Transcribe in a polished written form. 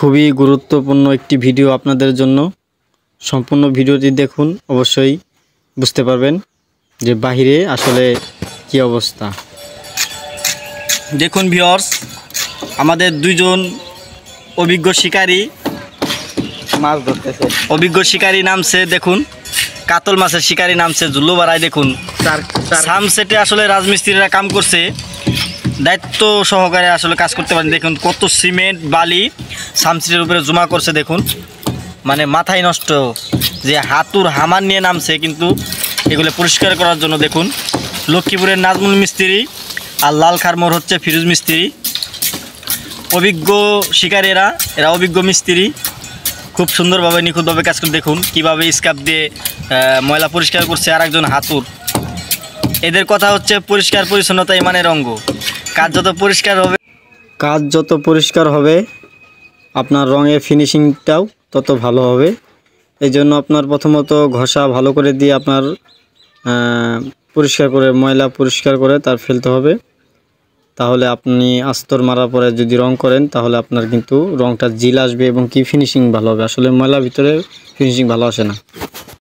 খুবই গুরুত্বপূর্ণ একটি ভিডিও আপনাদের জন্য। সম্পূর্ণ ভিডিওটি দেখুন, অবশ্যই বুঝতে পারবেন যে বাহিরে আসলে কি অবস্থা। দেখুন ভিউয়ার্স, আমাদের দুইজন অভিজ্ঞ শিকারী মাছ ধরতেছে। অভিজ্ঞ শিকারী নামছে, দেখুন কাতল মাছের শিকারী নামছে জুল্লু বাড়ায়। দেখুন সামসেটে আসলে রাজমিস্ত্রিরা কাম করছে, দায়িত্ব সহকারে আসলে কাজ করতে পারেন। দেখুন কত সিমেন্ট বালি সামসেটের উপরে জমা করছে। দেখুন মানে মাথায় নষ্ট যে হাতুর হামার নিয়ে নামছে, কিন্তু এগুলো পরিষ্কার করার জন্য। দেখুন লক্ষ্মীপুরের নাজমুল মিস্ত্রি আর লালখার মোড় হচ্ছে ফিরোজ মিস্ত্রি, অভিজ্ঞ শিকারীরা, এরা অভিজ্ঞ মিস্ত্রি, খুব সুন্দরভাবে নিখুঁতভাবে কাজ করে। দেখুন কীভাবে স্কার্প দিয়ে ময়লা পরিষ্কার করছে। আর একজন হাতুর। এদের কথা হচ্ছে পরিষ্কার পরিচ্ছন্নতা ইমানের অঙ্গ। কাজ যত পরিষ্কার হবে আপনার রঙের ফিনিশিংটাও তত ভালো হবে। এই জন্য আপনার প্রথমত ঘষা ভালো করে দিয়ে আপনার পরিষ্কার করে ময়লা পরিষ্কার করে তার ফেলতে হবে। তাহলে আপনি আস্তর মারার পরে যদি রং করেন তাহলে আপনার কিন্তু রংটা জিল আসবে এবং কি ফিনিশিং ভালো হবে। আসলে ময়লার ভিতরে ফিনিশিং ভালো আসে না।